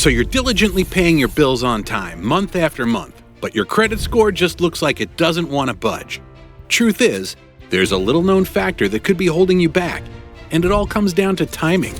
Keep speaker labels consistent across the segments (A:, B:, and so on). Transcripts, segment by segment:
A: So you're diligently paying your bills on time, month after month, but your credit score just looks like it doesn't want to budge. Truth is, there's a little-known factor that could be holding you back, and it all comes down to timing.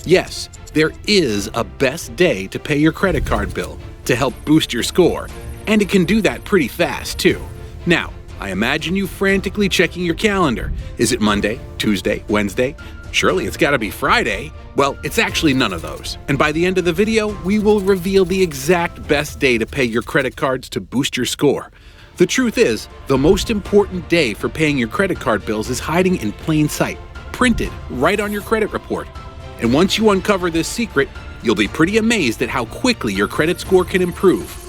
A: Yes, there is a best day to pay your credit card bill to help boost your score, and it can do that pretty fast, too. Now, I imagine you frantically checking your calendar. Is it Monday, Tuesday, Wednesday? Surely it's gotta be Friday. Well, it's actually none of those. And by the end of the video, we will reveal the exact best day to pay your credit cards to boost your score. The truth is, the most important day for paying your credit card bills is hiding in plain sight, printed right on your credit report. And once you uncover this secret, you'll be pretty amazed at how quickly your credit score can improve.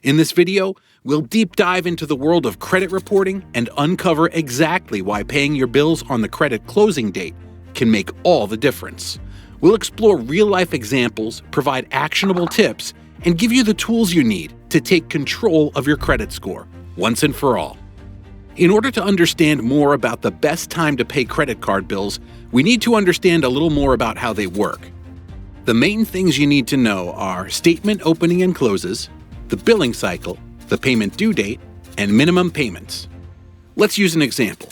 A: In this video, we'll deep dive into the world of credit reporting and uncover exactly why paying your bills on the credit closing date can make all the difference. We'll explore real-life examples, provide actionable tips, and give you the tools you need to take control of your credit score, once and for all. In order to understand more about the best time to pay credit card bills, we need to understand a little more about how they work. The main things you need to know are statement opening and closes, the billing cycle, the payment due date, and minimum payments. Let's use an example.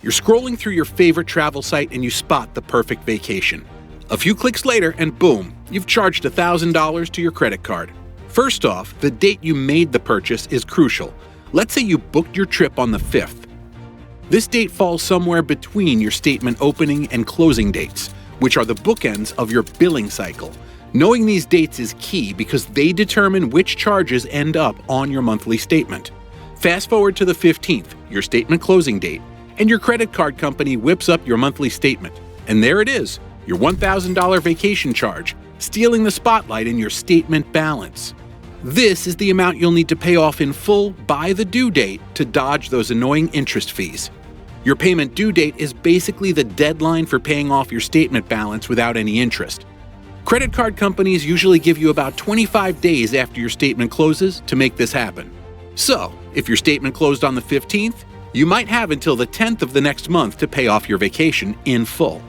A: You're scrolling through your favorite travel site and you spot the perfect vacation. A few clicks later and boom, you've charged $1,000 to your credit card. First off, the date you made the purchase is crucial. Let's say you booked your trip on the 5th. This date falls somewhere between your statement opening and closing dates, which are the bookends of your billing cycle. Knowing these dates is key because they determine which charges end up on your monthly statement. Fast forward to the 15th, your statement closing date, and your credit card company whips up your monthly statement. And there it is, your $1,000 vacation charge, stealing the spotlight in your statement balance. This is the amount you'll need to pay off in full by the due date to dodge those annoying interest fees. Your payment due date is basically the deadline for paying off your statement balance without any interest. Credit card companies usually give you about 25 days after your statement closes to make this happen. So, if your statement closed on the 15th, you might have until the 10th of the next month to pay off your vacation in full.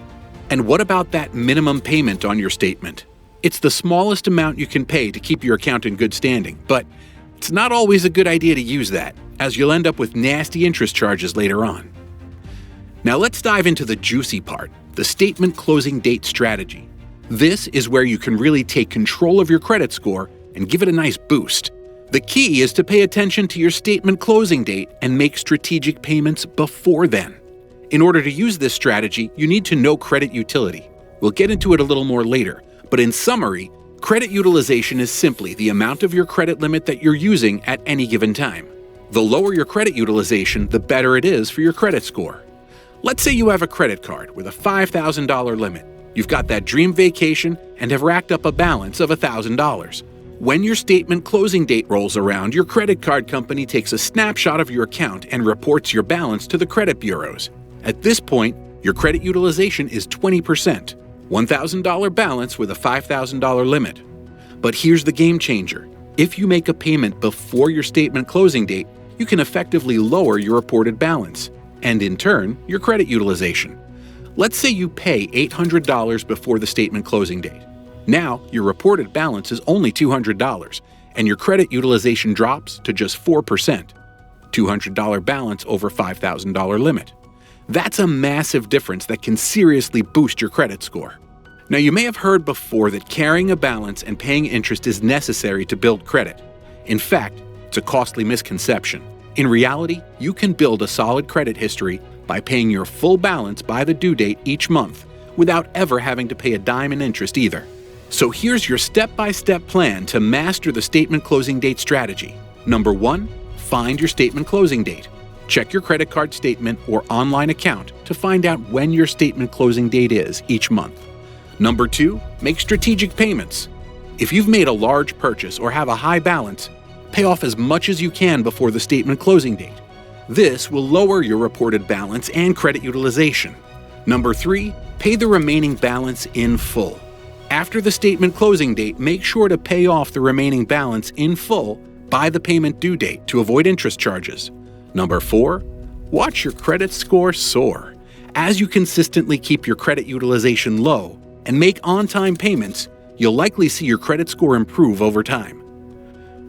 A: And what about that minimum payment on your statement? It's the smallest amount you can pay to keep your account in good standing, but it's not always a good idea to use that, as you'll end up with nasty interest charges later on. Now let's dive into the juicy part, the statement closing date strategy. This is where you can really take control of your credit score and give it a nice boost. The key is to pay attention to your statement closing date and make strategic payments before then. In order to use this strategy, you need to know credit utility. We'll get into it a little more later, but in summary, credit utilization is simply the amount of your credit limit that you're using at any given time. The lower your credit utilization, the better it is for your credit score. Let's say you have a credit card with a $5,000 limit. You've got that dream vacation and have racked up a balance of $1,000. When your statement closing date rolls around, your credit card company takes a snapshot of your account and reports your balance to the credit bureaus. At this point, your credit utilization is 20%, $1,000 balance with a $5,000 limit. But here's the game changer. If you make a payment before your statement closing date, you can effectively lower your reported balance, and in turn, your credit utilization. Let's say you pay $800 before the statement closing date. Now, your reported balance is only $200, and your credit utilization drops to just 4%. $200 balance over $5,000 limit. That's a massive difference that can seriously boost your credit score. Now, you may have heard before that carrying a balance and paying interest is necessary to build credit. In fact, it's a costly misconception. In reality, you can build a solid credit history by paying your full balance by the due date each month without ever having to pay a dime in interest either. So here's your step-by-step plan to master the statement closing date strategy. Number 1, find your statement closing date. Check your credit card statement or online account to find out when your statement closing date is each month. Number 2, make strategic payments. If you've made a large purchase or have a high balance, pay off as much as you can before the statement closing date. This will lower your reported balance and credit utilization. Number 3, pay the remaining balance in full. After the statement closing date, make sure to pay off the remaining balance in full by the payment due date to avoid interest charges. Number 4, watch your credit score soar. As you consistently keep your credit utilization low and make on-time payments, you'll likely see your credit score improve over time.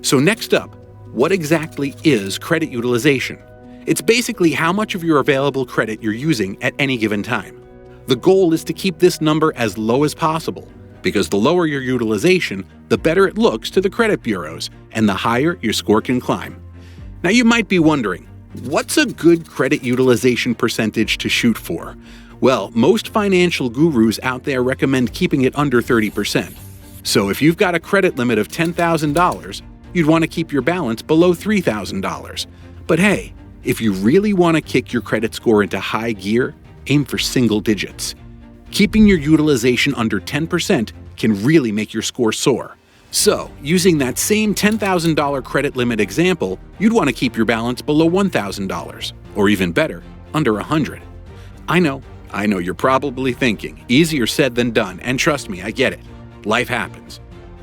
A: So next up, what exactly is credit utilization? It's basically how much of your available credit you're using at any given time. The goal is to keep this number as low as possible, because the lower your utilization, the better it looks to the credit bureaus, and the higher your score can climb. Now you might be wondering, what's a good credit utilization percentage to shoot for? Well, most financial gurus out there recommend keeping it under 30%. So if you've got a credit limit of $10,000, you'd want to keep your balance below $3,000. But hey, if you really want to kick your credit score into high gear, aim for single digits. Keeping your utilization under 10% can really make your score soar. So, using that same $10,000 credit limit example, you'd want to keep your balance below $1,000, or even better, under $100. I know you're probably thinking, easier said than done, and trust me, I get it. Life happens.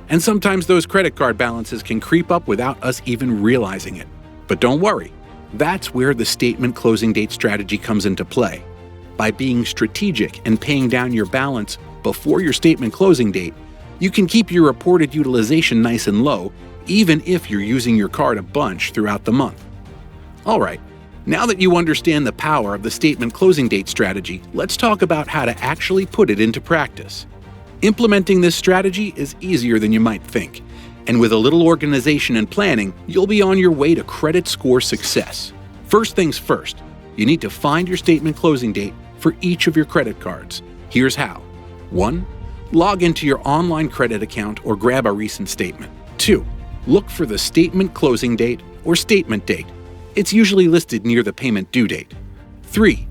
A: And sometimes those credit card balances can creep up without us even realizing it. But don't worry, that's where the statement closing date strategy comes into play. By being strategic and paying down your balance before your statement closing date, you can keep your reported utilization nice and low, even if you're using your card a bunch throughout the month. Alright, now that you understand the power of the statement closing date strategy, let's talk about how to actually put it into practice. Implementing this strategy is easier than you might think, and with a little organization and planning, you'll be on your way to credit score success. First things first, you need to find your statement closing date for each of your credit cards. Here's how. 1. Log into your online credit account or grab a recent statement. 2. Look for the statement closing date or statement date. It's usually listed near the payment due date. 3.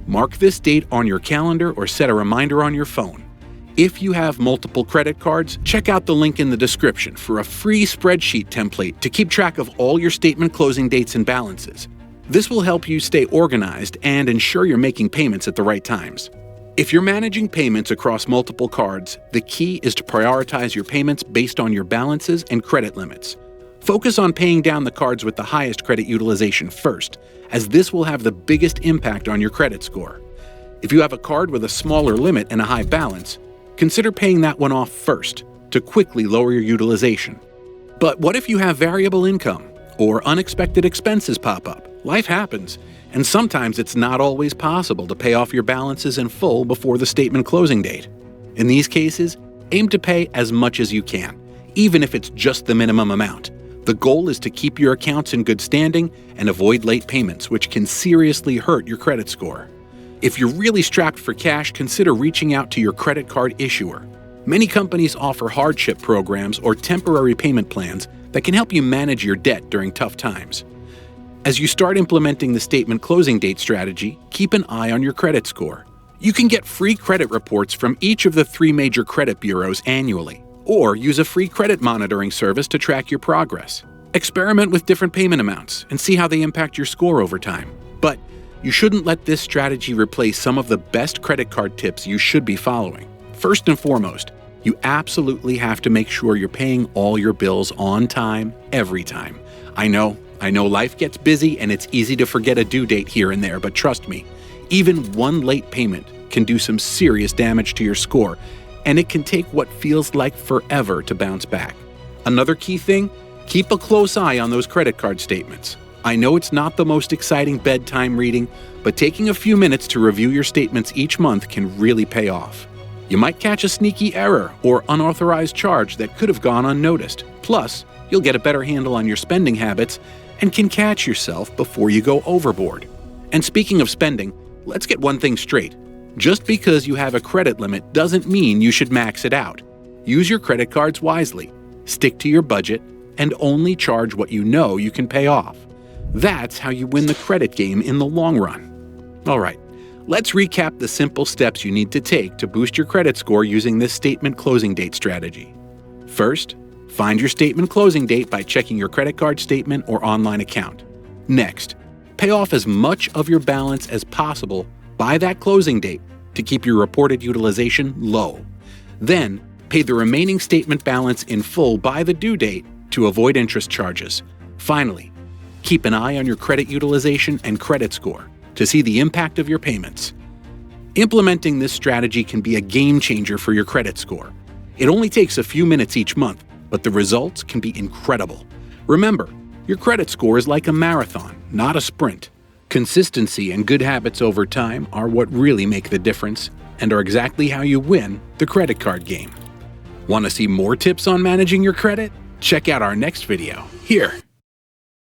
A: Mark this date on your calendar or set a reminder on your phone. If you have multiple credit cards, check out the link in the description for a free spreadsheet template to keep track of all your statement closing dates and balances. This will help you stay organized and ensure you're making payments at the right times. If you're managing payments across multiple cards, the key is to prioritize your payments based on your balances and credit limits. Focus on paying down the cards with the highest credit utilization first, as this will have the biggest impact on your credit score. If you have a card with a smaller limit and a high balance, consider paying that one off first to quickly lower your utilization. But what if you have variable income or unexpected expenses pop up? Life happens, and sometimes it's not always possible to pay off your balances in full before the statement closing date. In these cases, aim to pay as much as you can, even if it's just the minimum amount. The goal is to keep your accounts in good standing and avoid late payments, which can seriously hurt your credit score. If you're really strapped for cash, consider reaching out to your credit card issuer. Many companies offer hardship programs or temporary payment plans that can help you manage your debt during tough times. As you start implementing the statement closing date strategy, keep an eye on your credit score. You can get free credit reports from each of the 3 major credit bureaus annually, or use a free credit monitoring service to track your progress. Experiment with different payment amounts and see how they impact your score over time. But you shouldn't let this strategy replace some of the best credit card tips you should be following. First and foremost, you absolutely have to make sure you're paying all your bills on time, every time. I know life gets busy and it's easy to forget a due date here and there, but trust me, even one late payment can do some serious damage to your score, and it can take what feels like forever to bounce back. Another key thing, keep a close eye on those credit card statements. I know it's not the most exciting bedtime reading, but taking a few minutes to review your statements each month can really pay off. You might catch a sneaky error or unauthorized charge that could have gone unnoticed. Plus, you'll get a better handle on your spending habits and can catch yourself before you go overboard. And speaking of spending, let's get one thing straight. Just because you have a credit limit doesn't mean you should max it out. Use your credit cards wisely, stick to your budget, and only charge what you know you can pay off. That's how you win the credit game in the long run. Alright, let's recap the simple steps you need to take to boost your credit score using this statement closing date strategy. First, find your statement closing date by checking your credit card statement or online account. Next, pay off as much of your balance as possible by that closing date to keep your reported utilization low. Then, pay the remaining statement balance in full by the due date to avoid interest charges. Finally, keep an eye on your credit utilization and credit score to see the impact of your payments. Implementing this strategy can be a game changer for your credit score. It only takes a few minutes each month, but the results can be incredible. Remember, your credit score is like a marathon, not a sprint. Consistency and good habits over time are what really make the difference and are exactly how you win the credit card game. Want to see more tips on managing your credit? Check out our next video here.